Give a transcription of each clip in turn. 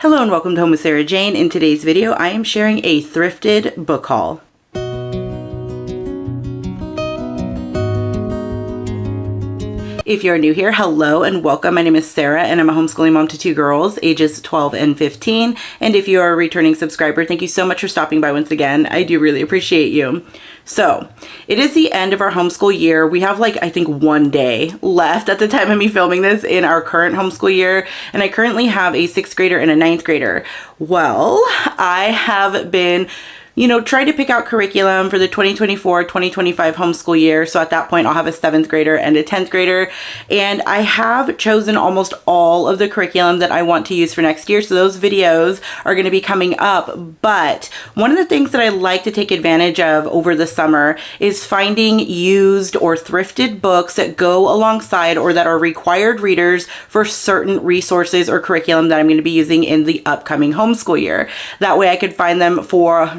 Hello and welcome to Home with Sarah Jane. In today's video, I am sharing a thrifted book haul. If you're new here, hello and welcome. My name is Sarah and I'm a homeschooling mom to two girls, ages 12 and 15. And if you are a returning subscriber, thank you so much for stopping by once again. I do really appreciate you. So it is the end of our homeschool year. We have I think 1 day left at the time of me filming this in our current homeschool year. And I currently have a 6th grader and a 9th grader. Well, I have been try to pick out curriculum for the 2024-2025 homeschool year. So at that point, I'll have a 7th grader and a 10th grader. And I have chosen almost all of the curriculum that I want to use for next year. So those videos are going to be coming up. But one of the things that I like to take advantage of over the summer is finding used or thrifted books that go alongside or that are required readers for certain resources or curriculum that I'm going to be using in the upcoming homeschool year. That way I could find them for,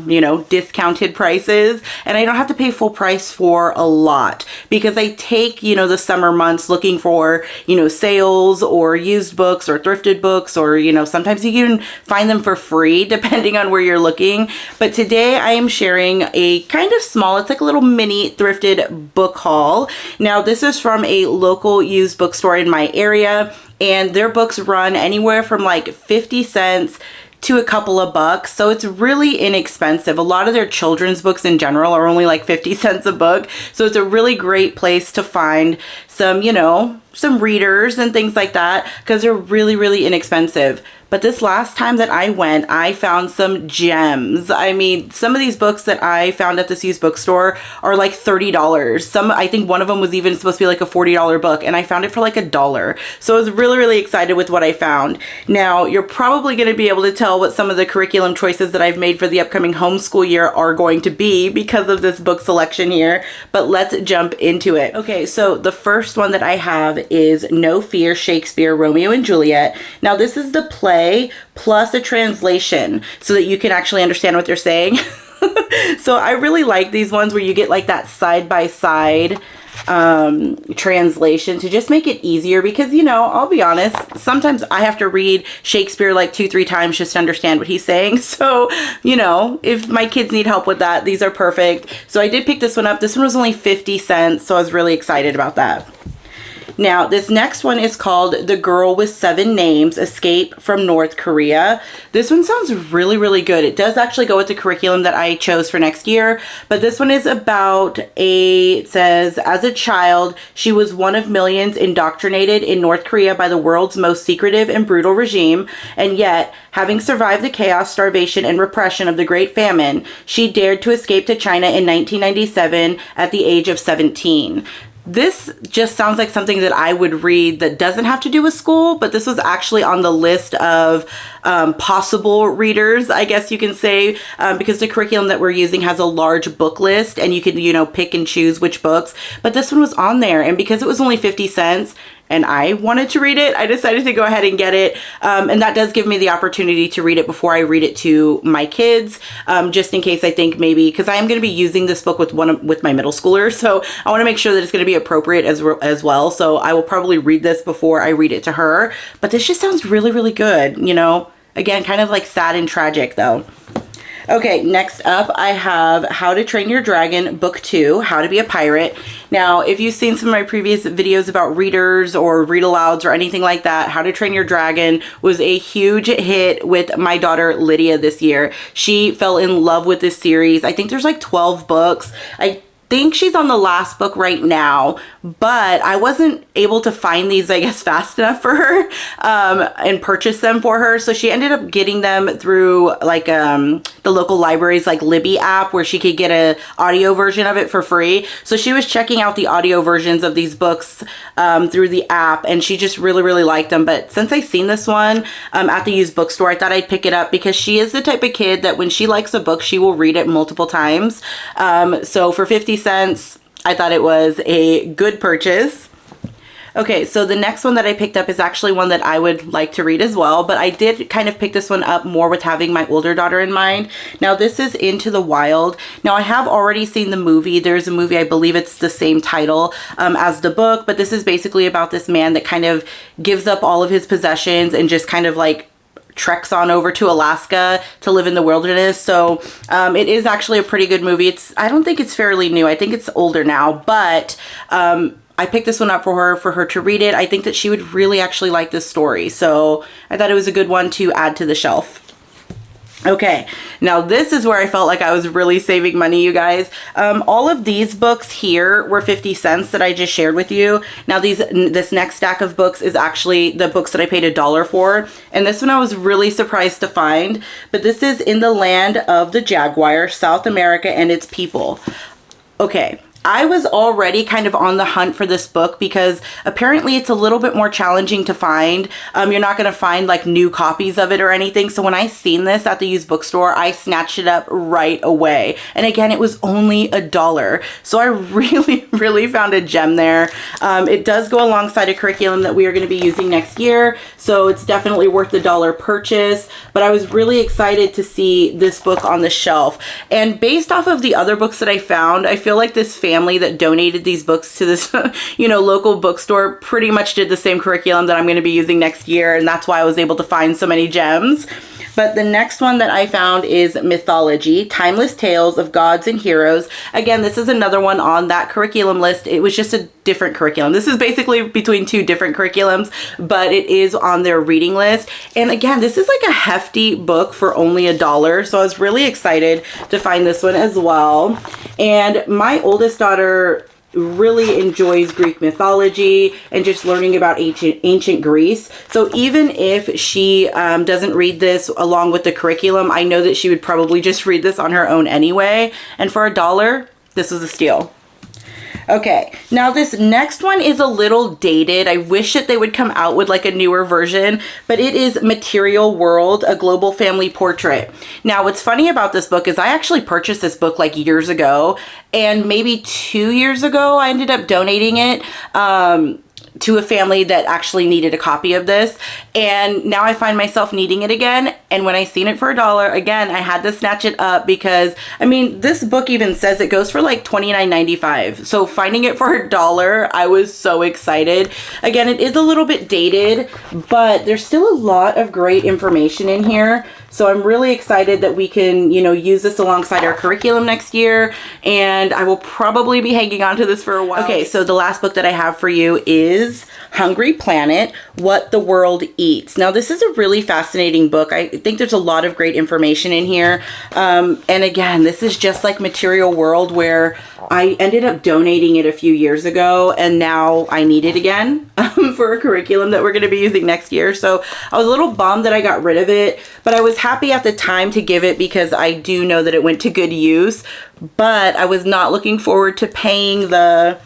discounted prices, and I don't have to pay full price for a lot because I take, the summer months looking for, sales or used books or thrifted books, or, sometimes you can find them for free depending on where you're looking. But today I am sharing a kind of small, it's like a little mini thrifted book haul. Now this is from a local used bookstore in my area, and their books run anywhere from 50 cents to a couple of bucks. So it's really inexpensive. A lot of their children's books in general are only 50 cents a book. So it's a really great place to find some, some readers and things like that because they're really, really inexpensive. But this last time that I went, I found some gems. I mean, some of these books that I found at this used bookstore are $30. I think one of them was even supposed to be a $40 book, and I found it for $1. So I was really, really excited with what I found. Now, you're probably going to be able to tell what some of the curriculum choices that I've made for the upcoming homeschool year are going to be because of this book selection here, but let's jump into it. Okay, so the first one that I have is No Fear, Shakespeare, Romeo and Juliet. Now, this is the play plus a translation so that you can actually understand what they're saying. So I really like these ones where you get that side-by-side translation to just make it easier because, I'll be honest, sometimes I have to read Shakespeare 2-3 times just to understand what he's saying. So, if my kids need help with that, these are perfect. So I did pick this one up. This one was only 50 cents, so I was really excited about that. Now, this next one is called The Girl with Seven Names, Escape from North Korea. This one sounds really, really good. It does actually go with the curriculum that I chose for next year, but this one is about it says, as a child, she was one of millions indoctrinated in North Korea by the world's most secretive and brutal regime, and yet, having survived the chaos, starvation, and repression of the Great Famine, she dared to escape to China in 1997 at the age of 17. This just sounds like something that I would read that doesn't have to do with school, but this was actually on the list of possible readers, I guess you can say, because the curriculum that we're using has a large book list and you can, pick and choose which books. But this one was on there, and because it was only 50 cents, and I wanted to read it, I decided to go ahead and get it. And that does give me the opportunity to read it before I read it to my kids, just in case I think maybe, because I am going to be using this book with my middle schooler. So I want to make sure that it's going to be appropriate as well. So I will probably read this before I read it to her. But this just sounds really, really good. Again, kind of sad and tragic though. Okay, next up I have How to Train Your Dragon, Book 2, How to Be a Pirate. Now, if you've seen some of my previous videos about readers or read-alouds or anything like that, How to Train Your Dragon was a huge hit with my daughter Lydia this year. She fell in love with this series. I think there's 12 books. I think she's on the last book right now, but I wasn't able to find these, I guess, fast enough for her and purchase them for her. So she ended up getting them through the local library's Libby app where she could get a audio version of it for free. So she was checking out the audio versions of these books through the app, and she just really, really liked them. But since I seen this one at the used bookstore, I thought I'd pick it up because she is the type of kid that when she likes a book, she will read it multiple times. So for 50 cents, I thought it was a good purchase. Okay, so the next one that I picked up is actually one that I would like to read as well, but I did kind of pick this one up more with having my older daughter in mind. Now, this is Into the Wild. Now, I have already seen the movie. There's a movie, I believe it's the same title as the book, but this is basically about this man that kind of gives up all of his possessions and just kind of like treks on over to Alaska to live in the wilderness. So it is actually a pretty good movie. I don't think it's fairly new. I think it's older now, but I picked this one up for her to read it. I think that she would really actually like this story. So I thought it was a good one to add to the shelf. Okay, now this is where I felt like I was really saving money, you guys. All of these books here were 50 cents that I just shared with you. Now this next stack of books is actually the books that I paid $1 for. And this one I was really surprised to find. But this is In the Land of the Jaguar, South America and Its People. Okay. I was already kind of on the hunt for this book because apparently it's a little bit more challenging to find. You're not going to find like new copies of it or anything. So when I seen this at the used bookstore, I snatched it up right away. And again, it was only $1. So I really found a gem there. It does go alongside a curriculum that we are going to be using next year. So it's definitely worth the $1 purchase. But I was really excited to see this book on the shelf. And based off of the other books that I found, I feel like this family that donated these books to this local bookstore pretty much did the same curriculum that I'm going to be using next year, and that's why I was able to find so many gems. But the next one that I found is Mythology, Timeless Tales of Gods and Heroes. Again, this is another one on that curriculum list. It was just a different curriculum. This is basically between two different curriculums, but it is on their reading list. And again, this is like a hefty book for only $1. So I was really excited to find this one as well. And my oldest daughter really enjoys Greek mythology and just learning about ancient Greece. So even if she doesn't read this along with the curriculum, I know that she would probably just read this on her own anyway. And for $1, this was a steal. Okay, now this next one is a little dated. I wish that they would come out with like a newer version, but it is Material World, A Global Family Portrait. Now, what's funny about this book is I actually purchased this book like years ago, and maybe 2 years ago, I ended up donating it to a family that actually needed a copy of this. And now I find myself needing it again. And when I seen it for $1, again, I had to snatch it up because, I mean, this book even says it goes for like $29.95. So finding it for $1, I was so excited. Again, it is a little bit dated, but there's still a lot of great information in here. So I'm really excited that we can, use this alongside our curriculum next year. And I will probably be hanging on to this for a while. Okay, so the last book that I have for you is Hungry Planet, What the World Eats. Now, this is a really fascinating book. I think there's a lot of great information in here. And again, this is just like Material World, where I ended up donating it a few years ago, and now I need it again for a curriculum that we're going to be using next year. So I was a little bummed that I got rid of it, but I was happy at the time to give it because I do know that it went to good use. But I was not looking forward to paying the,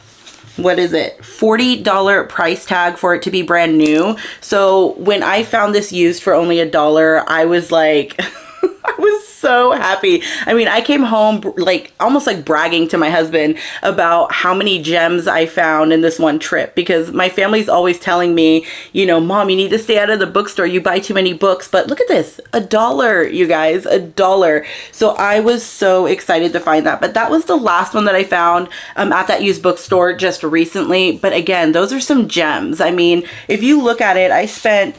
what is it, $40 price tag for it to be brand new. So when I found this used for only $1, I was like, I was so happy. I mean, I came home like almost like bragging to my husband about how many gems I found in this one trip, because my family's always telling me, Mom, you need to stay out of the bookstore. You buy too many books. But look at this, $1, you guys, $1. So I was so excited to find that. But that was the last one that I found at that used bookstore just recently. But again, those are some gems. I mean, if you look at it, I spent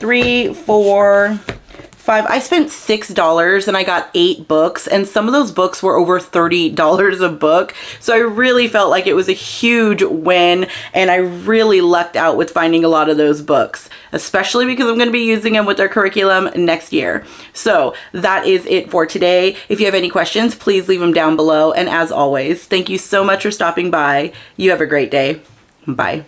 I spent $6 and I got 8 books, and some of those books were over $30 a book. So I really felt like it was a huge win, and I really lucked out with finding a lot of those books, especially because I'm going to be using them with our curriculum next year. So that is it for today. If you have any questions, please leave them down below. And as always, thank you so much for stopping by. You have a great day. Bye.